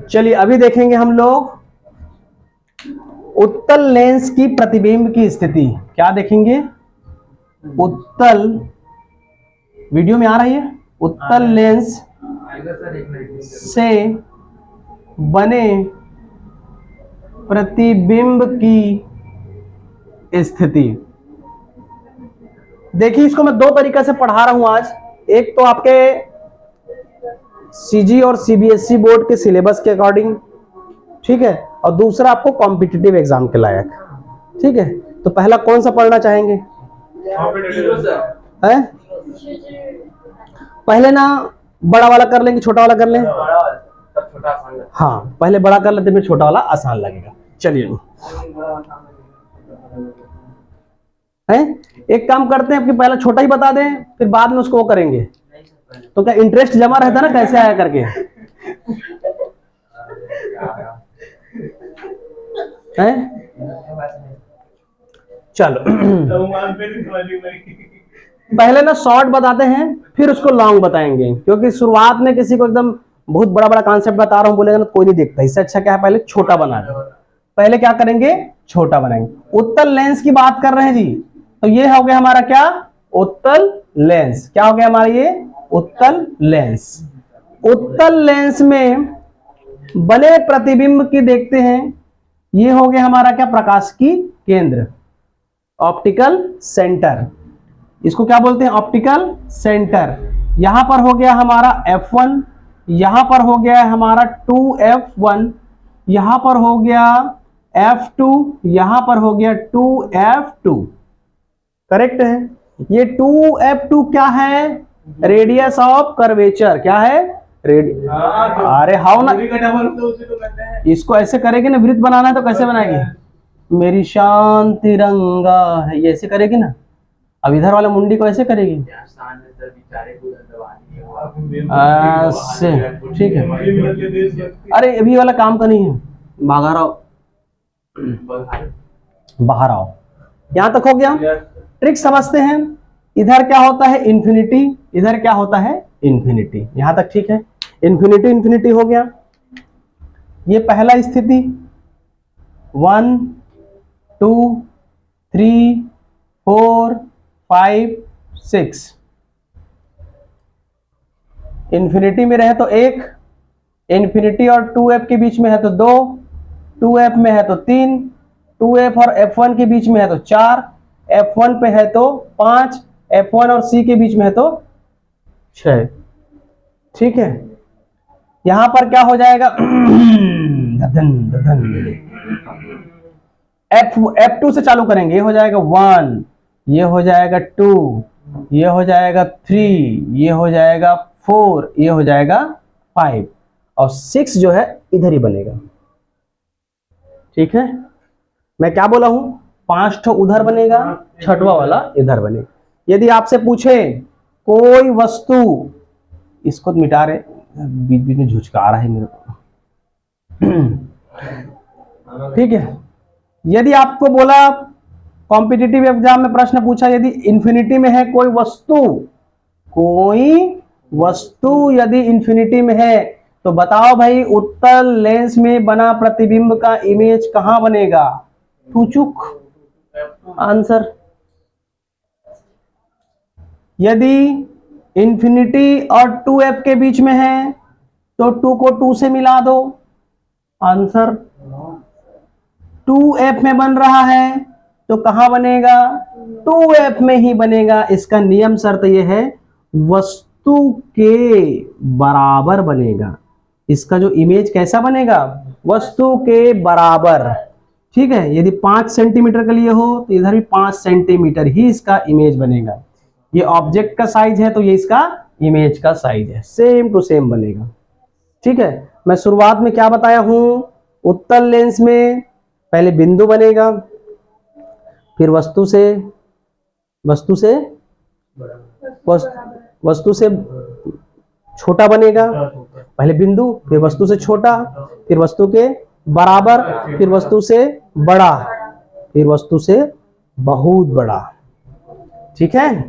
चलिए अभी देखेंगे हम लोग उत्तल लेंस की प्रतिबिंब की स्थिति। क्या देखेंगे? उत्तल, वीडियो में आ रही है, उत्तल लेंस से बने प्रतिबिंब की स्थिति। देखिए इसको मैं दो तरीके से पढ़ा रहा हूं आज। एक तो आपके सीजी और सीबीएसई बोर्ड के सिलेबस के अकॉर्डिंग, ठीक है, और दूसरा आपको कॉम्पिटिटिव एग्जाम के लायक, ठीक है। तो पहला कौन सा पढ़ना चाहेंगे? है पहले ना बड़ा वाला कर लेंगे, छोटा वाला कर लें? हाँ पहले बड़ा कर लेते, फिर छोटा वाला आसान लगेगा। चलिए है, एक काम करते हैं कि पहले छोटा ही बता दें, फिर बाद में उसको वो करेंगे, तो क्या इंटरेस्ट जमा रहता है ना कैसे आया करके, है? चलो पहले ना शॉर्ट बताते हैं, फिर उसको लॉन्ग बताएंगे, क्योंकि शुरुआत में किसी को एकदम बहुत बड़ा बड़ा कॉन्सेप्ट बता रहा हूं बोलेगा ना कोई नहीं देखता। इससे अच्छा क्या है पहले छोटा बना दे। पहले क्या करेंगे? छोटा बनाएंगे। उत्तल लेंस की बात कर रहे हैं जी, तो ये हो गया हमारा क्या? उत्तल लेंस। क्या हो गया हमारा ये? उत्तल लेंस। उत्तल लेंस में बने प्रतिबिंब की देखते हैं। ये हो गया हमारा क्या? प्रकाश की केंद्र, ऑप्टिकल सेंटर। इसको क्या बोलते हैं? Optical centre. यहां पर हो गया हमारा F1, यहां पर हो गया हमारा 2F1, यहां पर हो गया F2, यहां पर हो गया 2F2। करेक्ट है। ये 2F2 क्या है? Radius of curvature. क्या है? अरे हाउ ना, इसको ऐसे करेगी ना, वृत्त बनाना है तो कैसे बनाएगी? मेरी शान तिरंगा है, ये ऐसे करेगी ना। अब इधर वाले मुंडी को ऐसे करेगी, ऐसे, ठीक है। अरे अभी वाला काम का नहीं है, बाहर आओ, बाहर आओ। यहां तक हो गया। ट्रिक समझते हैं। इधर क्या होता है? इन्फिनिटी, इधर क्या होता है? इन्फिनिटी। यहां तक ठीक है। इन्फिनिटी इन्फिनिटी हो गया। ये पहला स्थिति 1 2 3 4 5 6। इन्फिनिटी में रहे तो 1, इन्फिनिटी और 2F के बीच में है तो 2, 2F में है तो 3, 2F और F1 के बीच में है तो 4, F1 पे है तो 5, F1 और C के बीच में है तो 6। ठीक है। यहां पर क्या हो जाएगा? दधन दधन। F2 से चालू करेंगे। ये हो जाएगा 1, ये हो जाएगा 2, ये हो जाएगा 3, ये हो जाएगा 4, ये हो जाएगा 5, और 6 जो है इधर ही बनेगा। ठीक है। मैं क्या बोला हूं? 5 ठो उधर बनेगा, छठवा वाला इधर बनेगा। यदि आपसे पूछे कोई वस्तु, इसको मिटा रहे, बीच बीच में झुचका रहा है मेरे को, ठीक है। यदि आपको बोला कॉम्पिटिटिव एग्जाम में प्रश्न पूछा, यदि इंफिनिटी में है कोई वस्तु, कोई वस्तु यदि इंफिनिटी में है, तो बताओ भाई उत्तल लेंस में बना प्रतिबिंब का इमेज कहां बनेगा? टूचुक आंसर। यदि इंफिनिटी और 2F के बीच में है तो 2 को 2 से मिला दो, आंसर। 2F में बन रहा है तो कहां बनेगा? 2F में ही बनेगा। इसका नियम शर्त यह है वस्तु के बराबर बनेगा। इसका जो इमेज कैसा बनेगा? वस्तु के बराबर। ठीक है। यदि 5 सेंटीमीटर के लिए हो तो इधर भी 5 सेंटीमीटर ही इसका इमेज बनेगा। ये ऑब्जेक्ट का साइज है तो ये इसका इमेज का साइज है, सेम टू सेम बनेगा। ठीक है। मैं शुरुआत में क्या बताया हूं? उत्तल लेंस में पहले बिंदु बनेगा, फिर वस्तु से छोटा बनेगा। पहले बिंदु, फिर वस्तु से छोटा, फिर वस्तु के बराबर, फिर वस्तु से बड़ा, फिर वस्तु से बहुत बड़ा। ठीक है।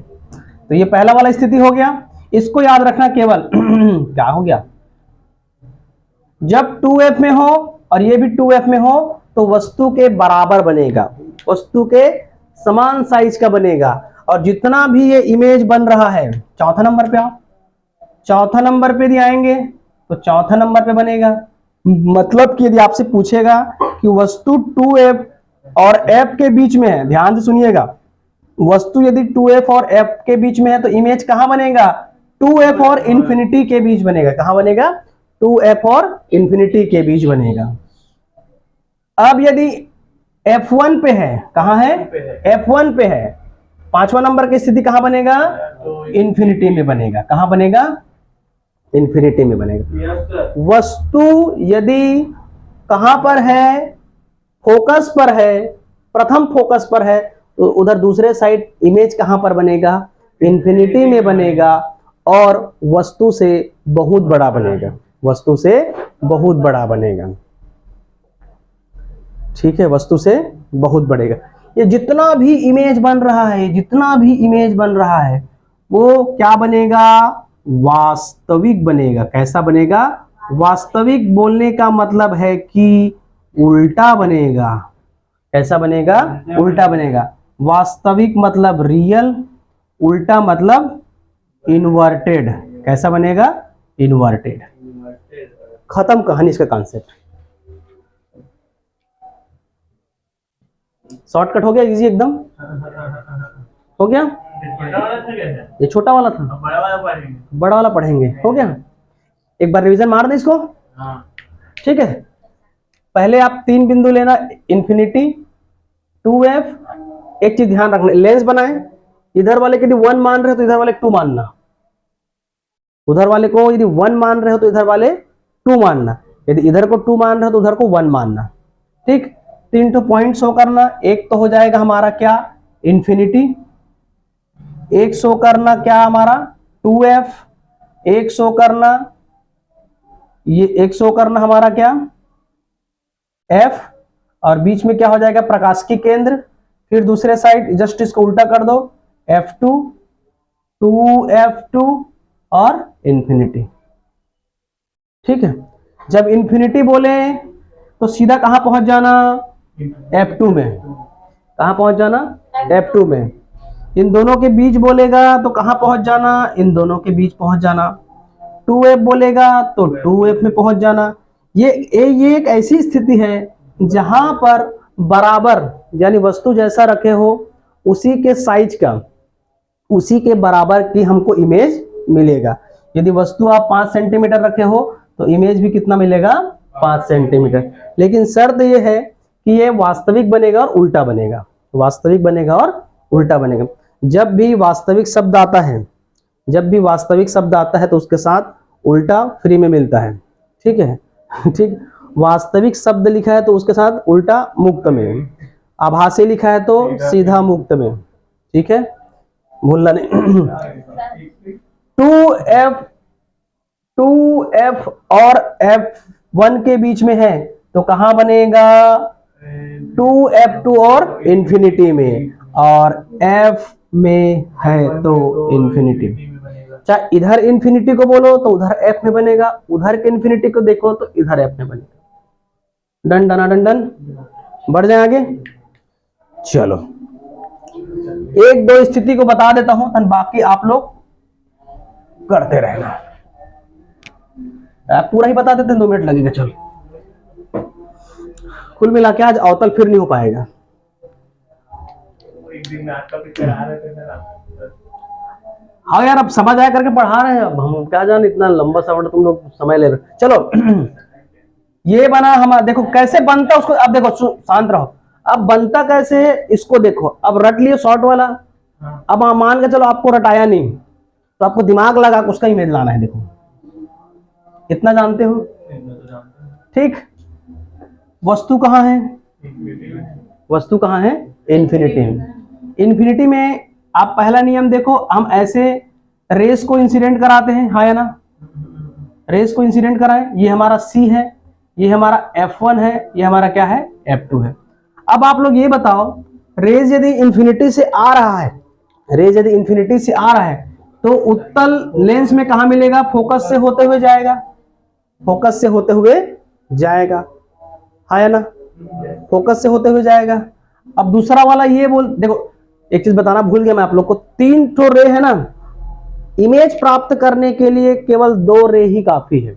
तो ये पहला वाला स्थिति हो गया। इसको याद रखना केवल क्या हो गया? जब 2f में हो और ये भी 2f में हो तो वस्तु के बराबर बनेगा, वस्तु के समान साइज का बनेगा। और जितना भी ये इमेज बन रहा है, चौथा नंबर पे आओ, चौथा नंबर पे यदि आएंगे तो चौथा नंबर पे बनेगा। मतलब कि यदि आपसे पूछेगा कि वस्तु 2f और f के बीच में है, ध्यान से सुनिएगा, वस्तु यदि 2f और f के बीच में है तो इमेज कहां बनेगा, 2f और इंफिनिटी के बीच बनेगा। कहां बनेगा, 2f और इंफिनिटी के बीच बनेगा। अब यदि F1 पे है, कहां है, F1 पे है, पांचवा नंबर की स्थिति कहां बनेगा, इंफिनिटी में बनेगा। कहां बनेगा, इंफिनिटी में बनेगा। वस्तु यदि कहां पर है, फोकस पर है, प्रथम फोकस पर है, तो उधर दूसरे साइड इमेज कहां पर बनेगा, इंफिनिटी में बनेगा और वस्तु से बहुत बड़ा बनेगा, वस्तु से बहुत बड़ा बनेगा। ठीक है, वस्तु से बहुत बढ़ेगा। ये जितना भी इमेज बन रहा है, जितना भी इमेज बन रहा है वो क्या बनेगा, वास्तविक बनेगा। कैसा बनेगा, वास्तविक बोलने का मतलब है कि उल्टा बनेगा। कैसा बनेगा, उल्टा बनेगा। वास्तविक मतलब रियल, उल्टा मतलब इन्वर्टेड। कैसा बनेगा, इन्वर्टेड। खत्म कहानी, इसका कॉन्सेप्ट शॉर्टकट हो गया, इजी एकदम हो गया। ये छोटा वाला था, बड़ा वाला पढ़ेंगे, हो गया। एक बार रिवीजन मार दे इसको, ठीक है। पहले आप 3 बिंदु लेना, इंफिनिटी, 2f। एक चीज ध्यान रखना, लेंस बनाए, इधर वाले के यदि 1 मान रहे हो तो इधर वाले 2 मानना, उधर वाले को यदि 1 मान रहे हो तो इधर वाले 2 मानना, यदि इधर को 2 मान रहे हो तो उधर को 1 मानना। ठीक, 3 पॉइंट शो करना। एक तो हो जाएगा हमारा क्या, इंफिनिटी। एक शो करना क्या हमारा, 2f। एक शो करना, ये एक शो करना हमारा क्या, f। और बीच में क्या हो जाएगा, प्रकाश की केंद्र। फिर दूसरे साइड जस्ट इसको उल्टा कर दो, f2, 2f2 और इंफिनिटी। ठीक है, जब इंफिनिटी बोले तो सीधा कहां पहुंच जाना, F2 में। कहां पहुंच जाना, F2 में। इन दोनों के बीच बोलेगा तो कहां पहुंच जाना, इन दोनों के बीच पहुंच जाना। 2f बोलेगा तो 2f में पहुंच जाना। ये एक ऐसी स्थिति है जहां पर बराबर, यानी वस्तु जैसा रखे हो उसी के साइज का, उसी के बराबर की हमको इमेज मिलेगा। यदि वस्तु आप 5 सेंटीमीटर रखे हो तो इमेज भी कितना मिलेगा, 5 सेंटीमीटर। लेकिन शर्त यह है कि ये वास्तविक बनेगा और उल्टा बनेगा, वास्तविक बनेगा और उल्टा बनेगा। जब भी वास्तविक शब्द आता है, जब भी वास्तविक शब्द आता है तो उसके साथ उल्टा फ्री में मिलता है। ठीक है, ठीक। वास्तविक शब्द लिखा है तो उसके साथ उल्टा मुक्त में, आभासी लिखा है तो सीधा मुक्त में। ठीक है, भूलना नहीं। 2f और f1 के बीच में है तो कहां बनेगा, 2f2 और इंफिनिटी में, और f में है तो इंफिनिटी। चाहे इधर इंफिनिटी को बोलो तो उधर f में बनेगा, उधर के इंफिनिटी को देखो तो इधर f में बनेगा। डन डना डन डन, बढ़ जाए आगे। चलो, एक दो स्थिति को बता देता हूं, बाकी आप लोग करते रहना। आप पूरा ही बता देते हैं, 2 मिनट लगेगा। चलो, कुल मिला के आज अवतल फिर नहीं हो पाएगा। हाँ यार, अब समझ आया करके पढ़ा रहे हैं, अब हम क्या जाने इतना लंबा सवाल तुम लोग समय ले रहे। चलो, ये बना हमारा, देखो कैसे बनता उसको। अब देखो, शांत रहो। अब बनता कैसे है इसको देखो। अब रट लियो शॉर्ट वाला। अब मान के चलो आपको रटाया नहीं तो आपको दिमाग लगा के उसका इमेज लाना है। देखो, इतना जानते हो, ठीक। वस्तु कहां है, वस्तु कहां है, इंफिनिटी में। इंफिनिटी में आप पहला नियम देखो, हम ऐसे रेस को इंसिडेंट कराते हैं, हाँ या ना, रेस को इंसिडेंट कराएं। ये हमारा C है, ये हमारा F1 है, ये हमारा क्या है, F2 है। अब आप लोग ये बताओ, रेज यदि इंफिनिटी से आ रहा है, रेज यदि इंफिनिटी से आ रहा है तो उत्तल लेंस में कहां मिलेगा, फोकस से होते हुए जाएगा, फोकस से होते हुए जाएगा, है ना, फोकस से होते हुए जाएगा। अब दूसरा वाला ये बोल, देखो एक चीज बताना भूल गया मैं आप लोग को, 3 तो रे है ना, इमेज प्राप्त करने के लिए केवल 2 रे ही काफी है।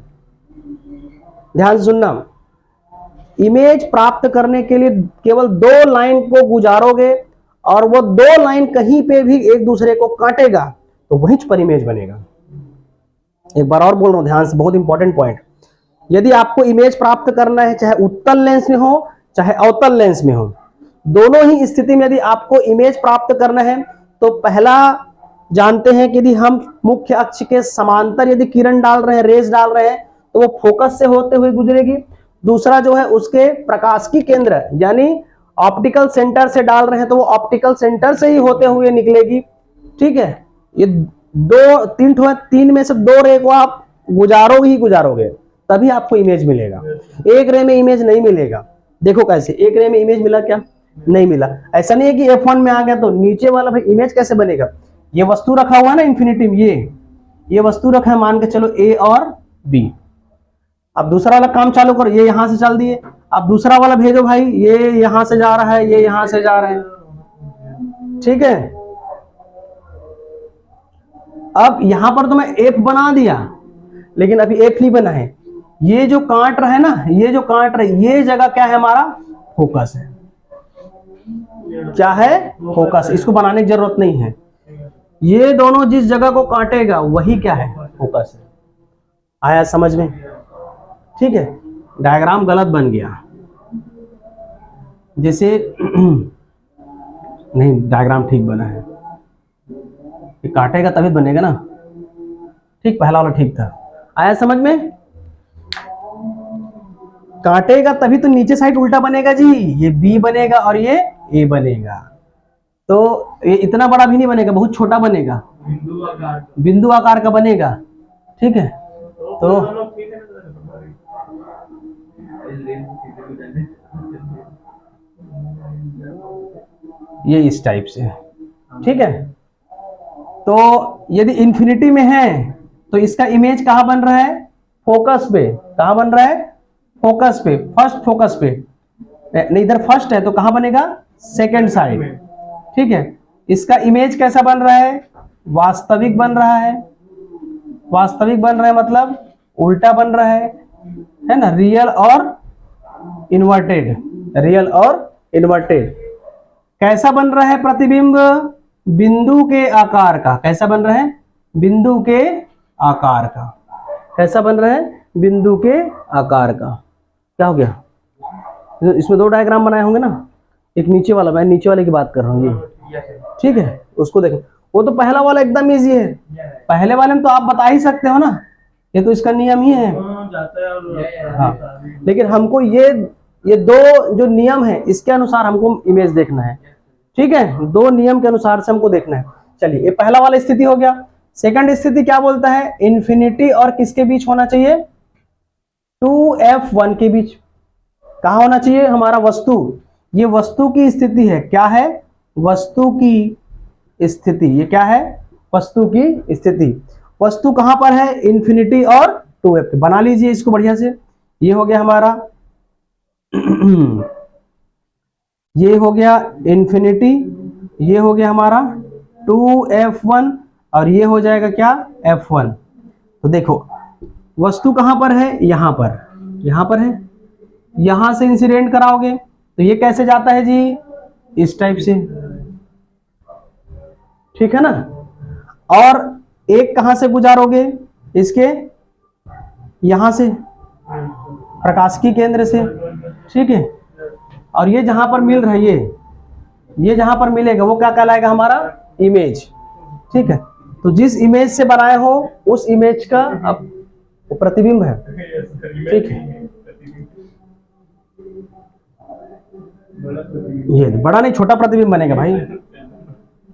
ध्यान से सुनना, इमेज प्राप्त करने के लिए केवल 2 लाइन को गुजारोगे और वो 2 लाइन कहीं पे भी एक दूसरे को काटेगा तो वही पर इमेज बनेगा। एक बार और बोल रहा हूं ध्यान से, बहुत इंपॉर्टेंट पॉइंट। यदि आपको इमेज प्राप्त करना है, चाहे उत्तल लेंस में हो चाहे अवतल लेंस में हो, दोनों ही स्थिति में यदि आपको इमेज प्राप्त करना है तो पहला जानते हैं कि यदि हम मुख्य अक्ष के समांतर यदि किरण डाल रहे हैं, रेज डाल रहे हैं, तो वो फोकस से होते हुए गुजरेगी। दूसरा जो है उसके प्रकाश की केंद्र यानी ऑप्टिकल सेंटर से डाल रहे हैं तो वो ऑप्टिकल सेंटर से ही होते हुए निकलेगी। ठीक है, ये 3 में से 2 रे को आप गुजारोगे ही गुजारोगे तभी आपको इमेज मिलेगा। एक रे में इमेज नहीं मिलेगा। देखो कैसे, एक रे में इमेज मिला क्या? नहीं मिला। ऐसा नहीं है कि F1 में आ गया तो नीचे वाला भाई इमेज कैसे बनेगा? ये वस्तु रखा हुआ है ना इंफिनिटी में, ये वस्तु रखा है, मान के चलो A और B। अब दूसरा वाला काम चालू करो, ये यहां से चल दिए, अब दूसरा वाला भेजो भाई, ये यहां से जा रहा है, ये यहां से जा रहे हैं। ठीक है, अब यहां पर तो मैं F बना दिया लेकिन अभी F नहीं बना है। ये जो काट रहा है ना, ये जो काट रहा है, ये जगह क्या है? हमारा फोकस है। क्या है? फोकस। इसको बनाने की जरूरत नहीं है। ये दोनों जिस जगह को काटेगा वही क्या है? फोकस है। आया समझ में? ठीक है, डायग्राम गलत बन गया जैसे नहीं, डायग्राम ठीक बना है। ये काटेगा तभी बनेगा ना। ठीक, पहला वाला ठीक था। आया समझ में? काटेगा तभी तो नीचे साइड उल्टा बनेगा जी, ये बी बनेगा और ये ए बनेगा। तो ये इतना बड़ा भी नहीं बनेगा, बहुत छोटा बनेगा, बिंदु आकार का बनेगा। ठीक है, तो ये इस टाइप से। ठीक है, तो यदि इंफिनिटी में है तो इसका इमेज कहां बन रहा है? फोकस पे। कहां बन रहा है? फोकस पे, फर्स्ट फोकस पे। नहीं, इधर फर्स्ट है तो कहां बनेगा? Second side. ठीक है, इसका इमेज कैसा बन रहा है? वास्तविक बन रहा है। वास्तविक बन रहा है मतलब उल्टा बन रहा है ना, रियल और इन्वर्टेड, रियल और इन्वर्टेड। कैसा बन रहा है प्रतिबिंब? बिंदु के आकार का। कैसा बन रहा है? बिंदु के आकार का। कैसा बन रहा है? बिंदु के आकार का। क्या हो गया? इसमें 2 डायग्राम बनाए होंगे ना, एक नीचे वाला, मैं नीचे वाले की बात कर रहा हूँ ये। ठीक है, उसको देखें। वो तो पहला वाला एकदम इजी है, पहले वाले में तो आप बता ही सकते हो ना, ये तो इसका नियम ही है। हाँ, लेकिन हमको ये 2 जो नियम है इसके अनुसार हमको इमेज देखना है। ठीक है, 2 नियम के अनुसार से हमको देखना है। चलिए, ये पहला वाला स्थिति हो गया। सेकंड स्थिति क्या बोलता है? इंफिनिटी और किसके बीच होना चाहिए? 2F1 के बीच। कहा होना चाहिए? हमारा वस्तु, ये वस्तु की स्थिति है। क्या है? वस्तु की स्थिति। ये क्या है? वस्तु की स्थिति। वस्तु कहां पर है? इंफिनिटी और 2F। बना लीजिए इसको बढ़िया से। ये हो गया हमारा ये हो गया इंफिनिटी, ये हो गया हमारा 2F1 और ये हो जाएगा क्या? F1। तो देखो वस्तु कहां पर है? यहां पर, यहां पर है। यहां से इंसिडेंट कराओगे तो ये कैसे जाता है जी? इस टाइप से। ठीक है ना, और एक कहां से गुजारोगे? इसके यहां से, प्रकाश की केंद्र से। ठीक है, और ये जहां पर मिल रहा है, ये जहां पर मिलेगा वो क्या कहलाएगा? हमारा इमेज। ठीक है, तो जिस इमेज से बनाए हो उस इमेज का अब प्रतिबिंब है। ठीक है, ये बड़ा नहीं, छोटा प्रतिबिंब बनेगा भाई।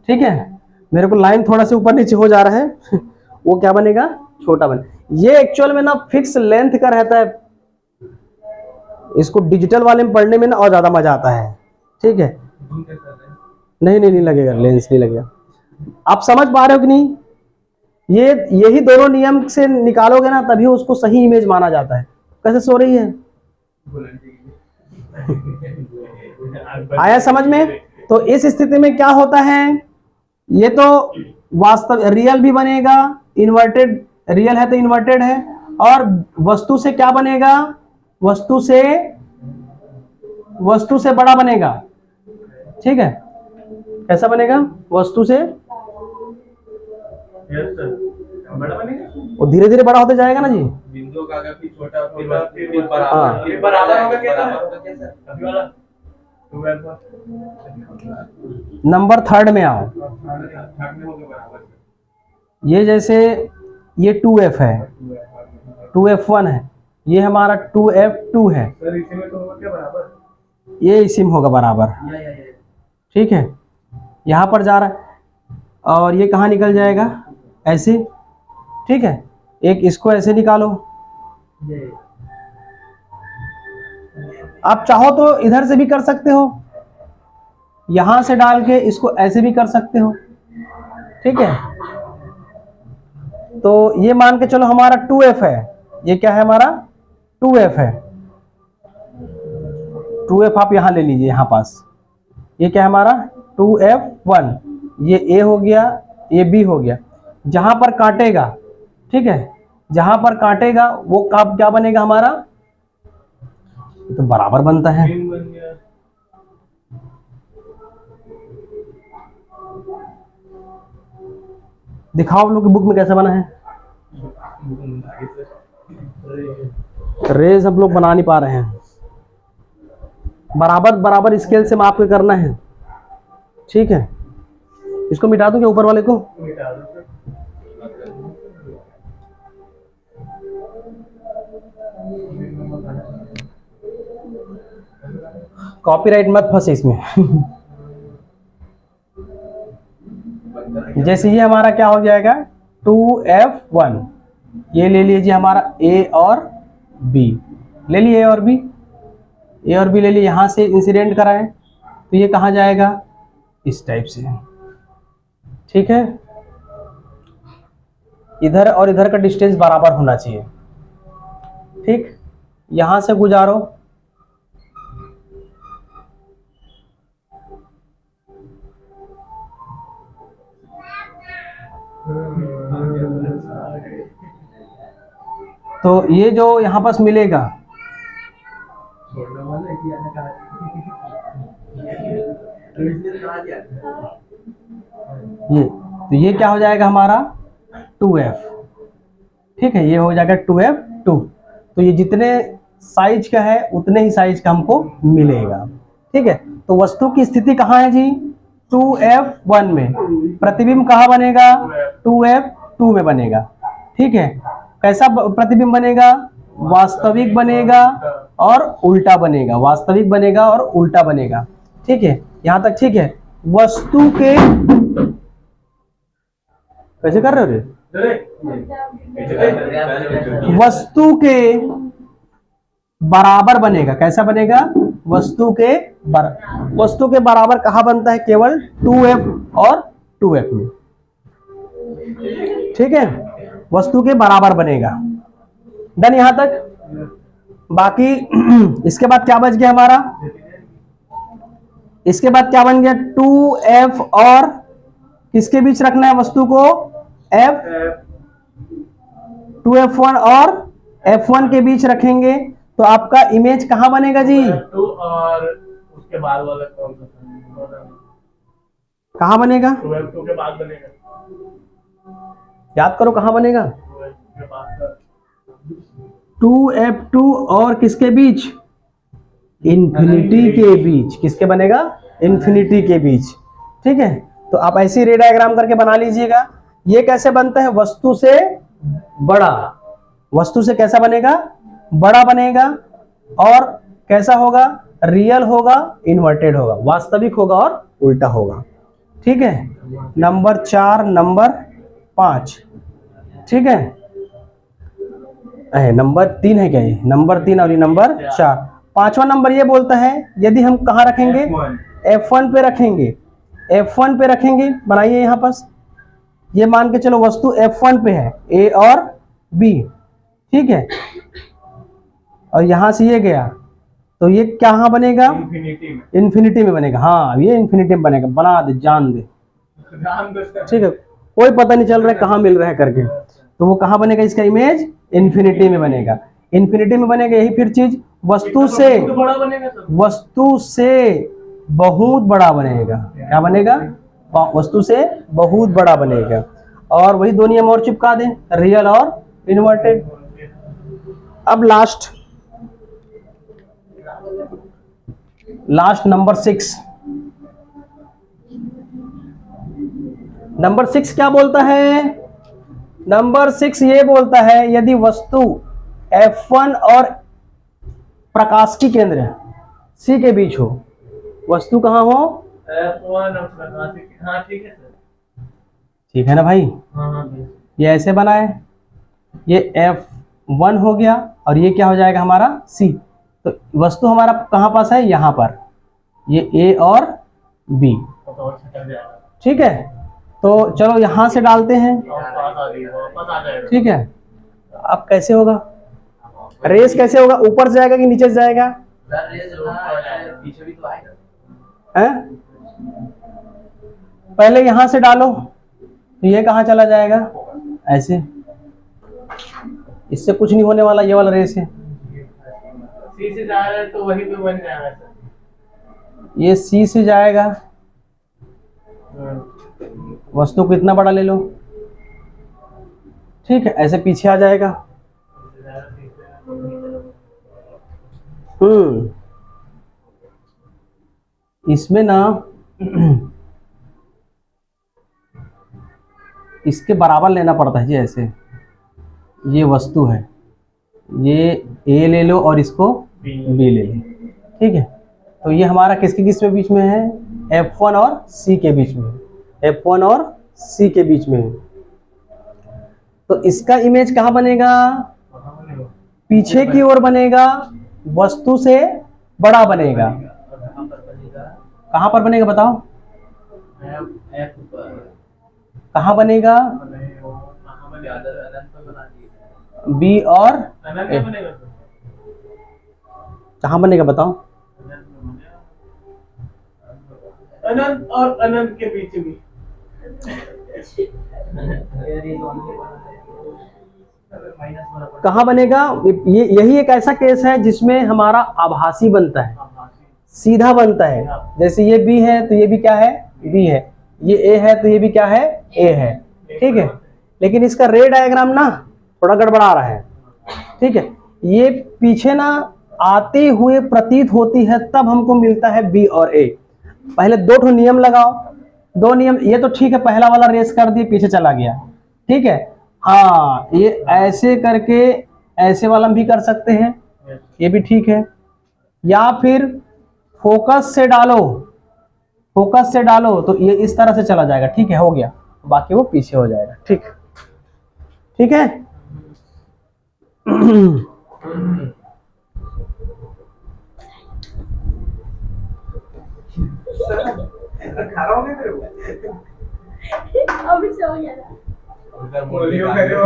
ठीक है, मेरे को लाइन थोड़ा सा ऊपर नीचे हो जा रहा है वो क्या बनेगा? छोटा बने। ये एक्चुअल में ना फिक्स लेंथ का रहता है, इसको डिजिटल वाले में पढ़ने में ना और ज्यादा मजा आता है। ठीक है, नहीं लगेगा, लेंस नहीं लगेगा। आप समझ पा रहे हो कि नहीं? यही दोनों नियम से निकालोगे ना तभी उसको सही इमेज माना जाता है। कैसे सो रही है? आया समझ में? तो इस स्थिति में क्या होता है, ये तो वास्तव रियल भी बनेगा, इन्वर्टेड रियल है तो इन्वर्टेड है, और वस्तु से क्या बनेगा, वस्तु से बड़ा बनेगा। ठीक है, कैसा बनेगा, वस्तु से बड़ा बनेगा, वो धीरे धीरे बड़ा होते जाएगा ना जी। बिंदु का अगर फिर छोटा फिर हाँ। बराबर होगा कैसा अभी वाला 12 नंबर थर्ड में आओ। थर्ड में होगा बराबर। ये जैसे ये 2f है, 2f1 है, ये हमारा 2f2 है, सर इसी में तो होगा क्या बराबर, ये इसी में होगा बराबर। ठीक है, यहाँ पर जा रहा है और ये कहाँ निकल जाएगा, ऐसे। ठीक है, एक इसको ऐसे निकालो, आप चाहो तो इधर से भी कर सकते हो, यहां से डाल के इसको ऐसे भी कर सकते हो। ठीक है, तो ये मान के चलो हमारा 2f है, ये क्या है हमारा 2f है, 2f आप यहां ले लीजिए यहां पास, ये क्या है हमारा 2f1, ये a हो गया, ये b हो गया। जहां पर काटेगा, ठीक है, जहां पर काटेगा वो काप क्या बनेगा हमारा, तो बराबर बनता है। दिखाओ आप लोग की बुक में कैसे बना है। रेज हम लोग बना नहीं पा रहे हैं, बराबर बराबर स्केल से माप के करना है। ठीक है, इसको मिटा दूं क्या ऊपर वाले को, मिटा दो सर। कॉपीराइट मत फंसे इसमें। जैसे ये हमारा क्या हो जाएगा 2f1, ये ले लीजिए हमारा a और b, ले लिए a और b, a और b ले लिए, यहां से इंसिडेंट कराएं तो ये कहाँ जाएगा, इस टाइप से। ठीक है, इधर और इधर का डिस्टेंस बराबर होना चाहिए। ठीक, यहां से गुजारो, तो ये जो यहां पास मिलेगा, ये तो ये क्या हो जाएगा हमारा 2f। ठीक है, ये हो जाएगा 2f2। तो ये जितने साइज का है उतने ही साइज का हमको मिलेगा। ठीक है, तो वस्तु की स्थिति कहाँ है जी 2f1 में, प्रतिबिंब कहाँ बनेगा 2f2 में बनेगा। ठीक है, कैसा प्रतिबिंब बनेगा, वास्तविक बनेगा और उल्टा बनेगा, वास्तविक बनेगा और उल्टा बनेगा। ठीक है, यहां तक ठीक है। वस्तु के कैसे कर रहे हो रे, वस्तु के बराबर बनेगा, कैसा बनेगा, वस्तु के बराबर कहाँ बनता है, केवल 2f और 2f में। ठीक है, वस्तु के बराबर बनेगा। डन यहां तक। बाकी इसके बाद क्या बच गया हमारा, इसके बाद क्या बन गया 2f और किसके बीच रखना है वस्तु को, f, 2f1 और f1 के बीच रखेंगे तो आपका इमेज कहां बनेगा जी, टू और उसके बाद वाला कौन सा, कहां बनेगा, 2f2 के बाद बनेगा, याद करो कहां बनेगा, 2f2 के बाद का 2f2 और किसके बीच, इन्फिनिटी के बीच, किसके बनेगा, इन्फिनिटी के बीच। ठीक है, तो आप ऐसी रे डायग्राम करके बना लीजिएगा। ये कैसे बनता है, वस्तु से बड़ा, वस्तु से कैसा बनेगा, बड़ा बनेगा, और कैसा होगा, रियल होगा, इन्वर्टेड होगा, वास्तविक होगा और उल्टा होगा। ठीक है, नंबर 4, नंबर 5। ठीक है, नंबर 3 है क्या, ये नंबर 3 और ये नंबर 4। पांचवा नंबर ये बोलता है यदि हम कहाँ रखेंगे, F1 पे रखेंगे, F1 पे रखेंगे, बनाइए यहाँ पास, ये मान के चलो वस्तु F1 पे है, A और B। ठीक है, और यहां से ये गया, तो ये कहाँ बनेगा? इंफिनिटी में। इन्फिनिटी में बनेगा। हाँ, ये इन्फिनिटी में बनेगा। बना दे, जान दे, नाम दो इसका। ठीक है। कोई पता नहीं चल रहा है कहाँ मिल रहा है करके। तो वो कहाँ बनेगा इसका इमेज? इन्फिनिटी में बनेगा। इन्फिनिटी में बनेगा यही फिर चीज वस्तु से, बहुत बड़ा बनेगा सर। वस्तु से बहुत बड़ा बनेगा। क्या बनेगा? वस्तु से बहुत बड़ा बनेगा। और वही दो नियम और चिपका दें, रियल और इन्वर्टेड। अब लास्ट नंबर 6। नंबर 6 क्या बोलता है? नंबर 6 ये बोलता है यदि वस्तु F1 और प्रकाश की केंद्र C के बीच हो। वस्तु कहाँ हो? F1 और प्रकाश की, हाँ ठीक है सर। ठीक है ना भाई? हाँ हाँ भाई। ये ऐसे बना है, ये F1 हो गया और ये क्या हो जाएगा हमारा? C। तो वस्तु हमारा कहाँ पास है? यहाँ पर, ये A और B। तो और छटक जाएगा। ठीक है, तो चलो यहाँ से डालते हैं। वापस आ जाएगा। ठीक है, अब कैसे होगा? रेस कैसे होगा? ऊपर से जाएगा कि नीचे से जाएगा? पीछे भी तो आएगा। हैं? पहले यहां से डालो तो ये कहां चला जाएगा? ऐसे। इससे कुछ नहीं होने वाला, ये वाला रेस है। सी से जा रहा है तो वही पे बन जाएगा सर। ये सी से जाएगा, वस्तु को इतना बड़ा ले लो, ठीक है, ऐसे पीछे आ जाएगा। इसमें ना इसके बराबर लेना पड़ता है जी। ऐसे ये वस्तु है, ये ए ले लो और इसको बी ले लो, ठीक है। तो ये हमारा किसके किस में बीच में है? F1 और C के बीच में, F1 और C के बीच में है। तो इसका इमेज कहाँ बनेगा? पीछे की ओर बनेगा, वस्तु से बड़ा बनेगा। कहाँ पर बनेगा बताओ? कहाँ बनेगा? बी और ए। कहाँ बनेगा बताओ? अनंत और अनंत के बीच में। कहाँ बनेगा? ये यही एक ऐसा केस है जिसमें हमारा आभासी बनता है, सीधा बनता है। जैसे ये बी है तो ये भी क्या है? बी है। ये ए है तो ये भी क्या है? ए है, ठीक है। लेकिन इसका रे डायग्राम ना थोड़ा गड़बड़ा रहा है, ठीक है। ये पीछे ना आते हुए प्रतीत होती है, तब हमको मिलता है बी और ए। पहले दो ठो नियम लगाओ, दो नियम। ये तो ठीक है, पहला वाला रेस कर दिए, पीछे चला गया, ठीक है। हाँ, ये ऐसे करके ऐसे वाला भी कर सकते हैं, ये भी ठीक है। या फिर फोकस से डालो, फोकस से डालो तो ये इस तरह से चला जाएगा, ठीक है, हो गया। बाकी वो पीछे हो जाएगा, ठीक, ठीक है।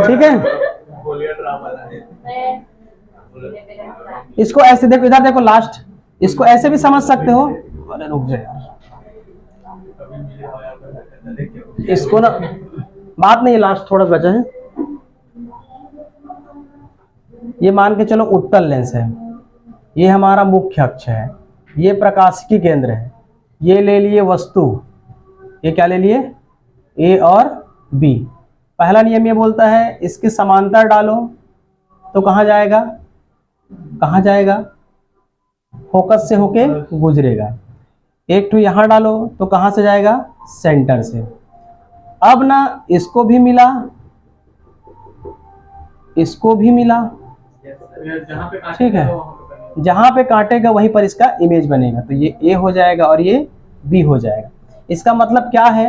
ठीक है, इसको ऐसे देखो, इधर देखो लास्ट, इसको ऐसे भी समझ सकते हो। अरे रुक जा यार, इसको ना बात नहीं, लास्ट थोड़ा बचा है। ये मान के चलो उत्तल लेंस है, ये हमारा मुख्य अक्ष है, ये प्रकाशिकी केंद्र है, ये ले लिए वस्तु, ये क्या ले लिए? ए और बी। पहला नियम ये बोलता है इसके समांतर डालो तो कहाँ जाएगा? कहाँ जाएगा? फोकस से होके गुजरेगा। एक तो यहाँ डालो तो कहाँ से जाएगा? सेंटर से। अब ना इसको भी मिला, इसको भी मिला, ठीक है। जहां पे काटेगा वहीं पर इसका इमेज बनेगा। तो ये ए हो जाएगा और ये बी हो जाएगा। इसका मतलब क्या है?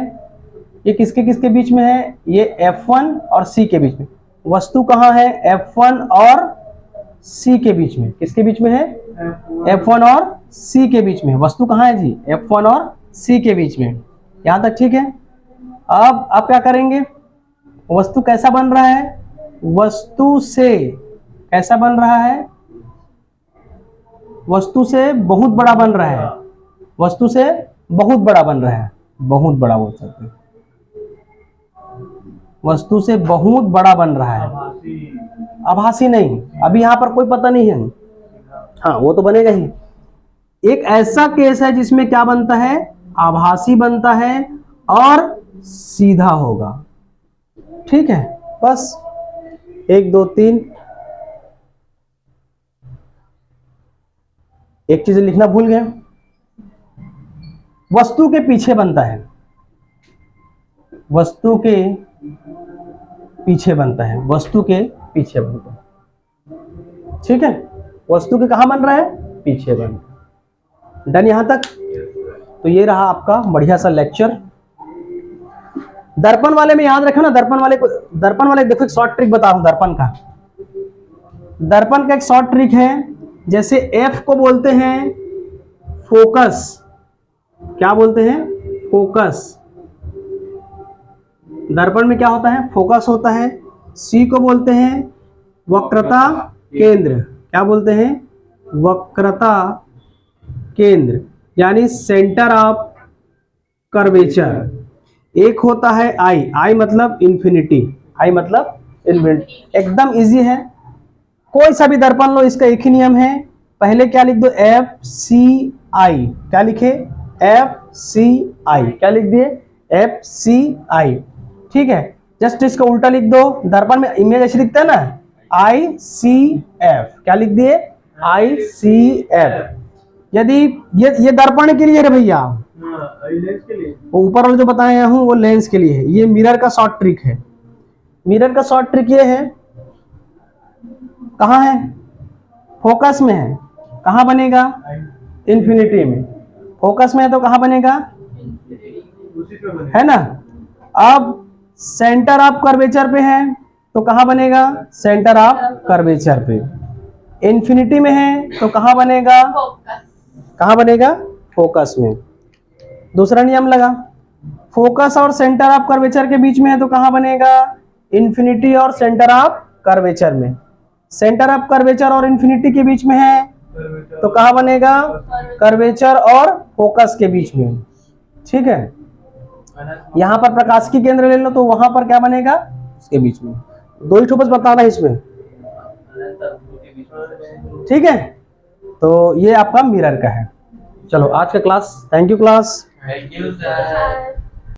ये किसके किसके बीच में है? ये F1 और C के बीच में। वस्तु कहाँ है? F1 और C के बीच में। किसके बीच में है? F1 और C के बीच में। वस्तु कहाँ है जी? F1 और C के बीच में। यहाँ तक ठीक है। अब क्या करेंगे? वस्तु कैसा बन रहा है? वस्तु से कैसा बन रहा है? वस्तु से बहुत बड़ा बन रहा है, वस्तु से बहुत बड़ा बन रहा है, बहुत बड़ा बोल सकते हैं, वस्तु से बहुत बड़ा बन रहा है। आभासी नहीं, अभी यहाँ पर कोई पता नहीं है, हाँ वो तो बनेगा ही। एक ऐसा केस है जिसमें क्या बनता है, आभासी बनता है और सीधा होगा। ठीक है, बस 1 2 3 एक चीज लिखना भूल गए, वस्तु के पीछे बनता है, वस्तु के पीछे बनता है, वस्तु के पीछे बनता है। ठीक है, वस्तु के कहां बन रहा है, पीछे बन रहा है। डन यहां तक। तो ये रहा आपका बढ़िया सा लेक्चर। दर्पण वाले में याद रखो ना, दर्पण वाले देखो एक शॉर्ट ट्रिक बता रहा हूं दर्पण का। दर्पण का एक शॉर्ट ट्रिक है, जैसे एफ को बोलते हैं फोकस, क्या बोलते हैं, फोकस। दर्पण में क्या होता है, फोकस होता है। सी को बोलते हैं वक्रता केंद्र, क्या बोलते हैं, वक्रता केंद्र, यानी सेंटर ऑफ कर्वेचर। एक होता है आई, आई मतलब इंफिनिटी, आई मतलब इन्फिनिटी। एकदम इजी है, कोई सा भी दर्पण लो, इसका एक ही नियम है, पहले क्या लिख दो, एफ सी आई, क्या लिखे, एफ सी आई, क्या लिख दिए, एफ सी आई। ठीक है, जस्ट इसका उल्टा लिख दो, दर्पण में इमेज ऐसे दिखता है ना, आई सी एफ, क्या लिख दिए, आई सी एफ। यदि ये दर्पण के लिए है भैया, लेंस के लिए, वो ऊपर वाला जो बताया हूं वो लेंस के लिए है। ये मिरर का शॉर्ट ट्रिक है, मिरर का शॉर्ट ट्रिक ये है, कहां है, फोकस में है, कहां बनेगा, इंफिनिटी में। फोकस में है तो कहां बनेगा, उसी पे बने, है ना। अब सेंटर ऑफ कर्वेचर पे है तो कहां बनेगा, सेंटर ऑफ कर्वेचर पे। इंफिनिटी में है तो कहां बनेगा, कहां बनेगा, फोकस में। दूसरा नियम लगा, फोकस और सेंटर ऑफ कर्वेचर के बीच में है तो कहां बनेगा, इंफिनिटी और सेंटर ऑफ कर्वेचर में। सेंटर ऑफ कर्वेचर और इंफिनिटी के बीच में है तो कहां बनेगा, कर्वेचर और फोकस के बीच में। ठीक है, यहां पर प्रकाशिकी केंद्र ले लो तो वहां पर क्या बनेगा, उसके बीच में। दो ही ठो बस बताना है इसमें। ठीक है, तो ये आपका मिरर का है। चलो आज का class, thank you class. Thank you sir.